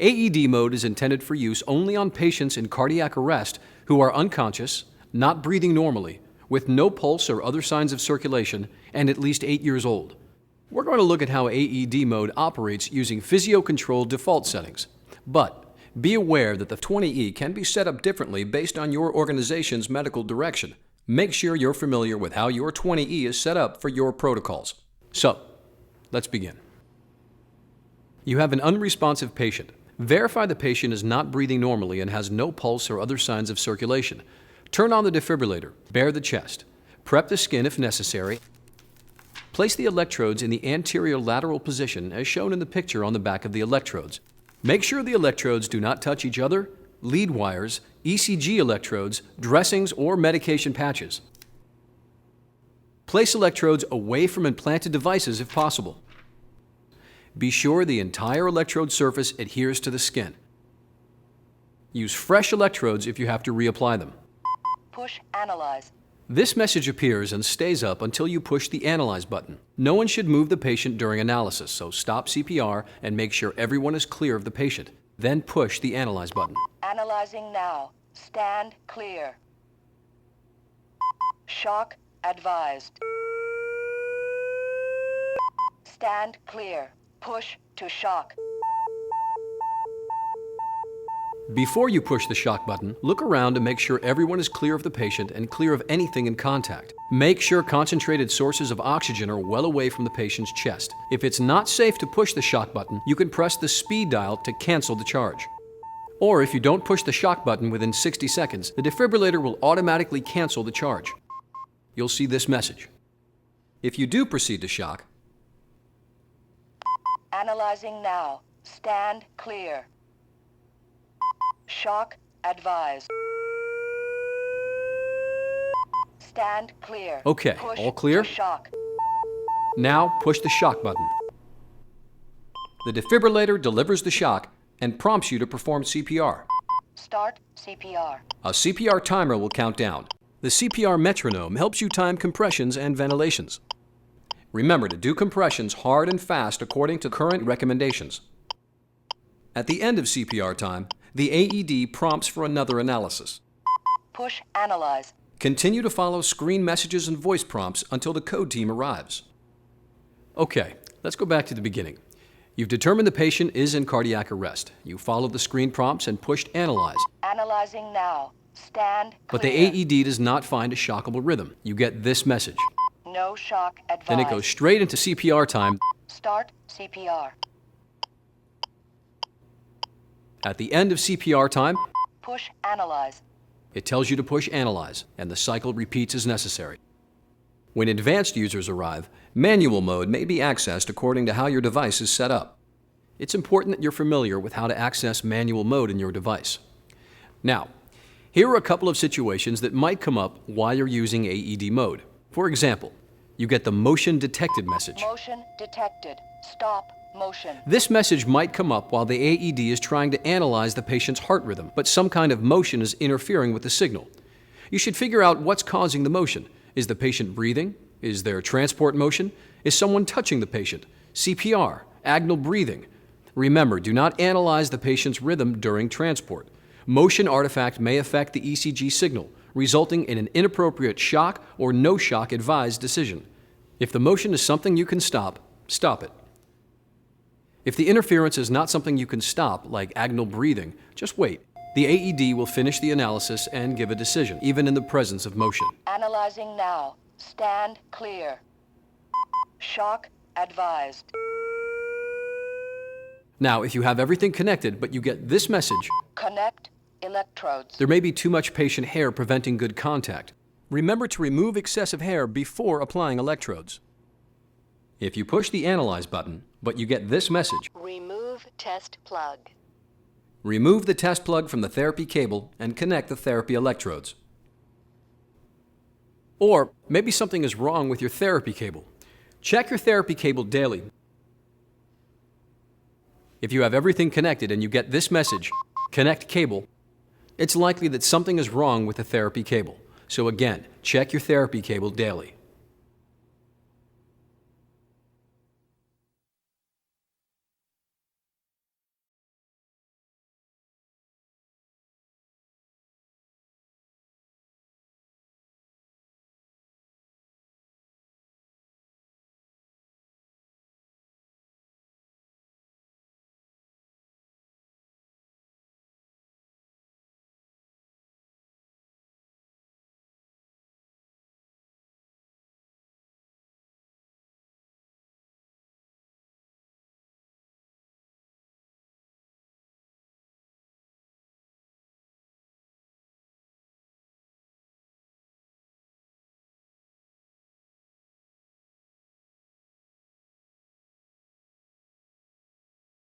AED mode is intended for use only on patients in cardiac arrest who are unconscious, not breathing normally, with no pulse or other signs of circulation, and at least 8 years old. We're going to look at how AED mode operates using physio-controlled default settings. But be aware that the 20E can be set up differently based on your organization's medical direction. Make sure you're familiar with how your 20E is set up for your protocols. So, let's begin. You have an unresponsive patient. Verify the patient is not breathing normally and has no pulse or other signs of circulation. Turn on the defibrillator. Bare the chest. Prep the skin if necessary. Place the electrodes in the anterior lateral position as shown in the picture on the back of the electrodes. Make sure the electrodes do not touch each other, lead wires, ECG electrodes, dressings, or medication patches. Place electrodes away from implanted devices if possible. Be sure the entire electrode surface adheres to the skin. Use fresh electrodes if you have to reapply them. Push Analyze. This message appears and stays up until you push the Analyze button. No one should move the patient during analysis, so stop CPR and make sure everyone is clear of the patient. Then push the Analyze button. Analyzing now. Stand clear. Shock advised. Stand clear. Push to shock. Before you push the shock button, look around to make sure everyone is clear of the patient and clear of anything in contact. Make sure concentrated sources of oxygen are well away from the patient's chest. If it's not safe to push the shock button, you can press the speed dial to cancel the charge. Or if you don't push the shock button within 60 seconds, the defibrillator will automatically cancel the charge. You'll see this message. If you do proceed to shock, Analyzing now. Stand clear. Shock advised. Stand clear. Okay, Push all clear? to shock. Now push the shock button. The defibrillator delivers the shock and prompts you to perform CPR. Start CPR. A CPR timer will count down. The CPR metronome helps you time compressions and ventilations. Remember to do compressions hard and fast according to current recommendations. At the end of CPR time, the AED prompts for another analysis. Push Analyze. Continue to follow screen messages and voice prompts until the code team arrives. Okay, let's go back to the beginning. You've determined the patient is in cardiac arrest. You followed the screen prompts and pushed Analyze. Analyzing now. Stand clear. But the AED does not find a shockable rhythm. You get this message. No shock advised. Then it goes straight into CPR time. Start CPR. At the end of CPR time, Push Analyze. it tells you to push Analyze, and the cycle repeats as necessary. When advanced users arrive, manual mode may be accessed according to how your device is set up. It's important that you're familiar with how to access manual mode in your device. Now, here are a couple of situations that might come up while you're using AED mode. For example, you get the motion detected message. Motion detected. Stop motion. This message might come up while the AED is trying to analyze the patient's heart rhythm, but some kind of motion is interfering with the signal. You should figure out what's causing the motion. Is the patient breathing? Is there transport motion? Is someone touching the patient? CPR, agonal breathing. Remember, do not analyze the patient's rhythm during transport. Motion artifact may affect the ECG signal, resulting in an inappropriate shock or no shock advised decision. If the motion is something you can stop, stop it. If the interference is not something you can stop, like agonal breathing, just wait. The AED will finish the analysis and give a decision, even in the presence of motion. Analyzing now. Stand clear. Shock advised. Now, if you have everything connected, but you get this message, Connect electrodes. there may be too much patient hair preventing good contact. Remember to remove excessive hair before applying electrodes. If you push the Analyze button, but you get this message, Remove test plug. remove the test plug from the therapy cable and connect the therapy electrodes. Or maybe something is wrong with your therapy cable. Check your therapy cable daily. If you have everything connected and you get this message, connect cable, it's likely that something is wrong with the therapy cable. So again, check your therapy cable daily.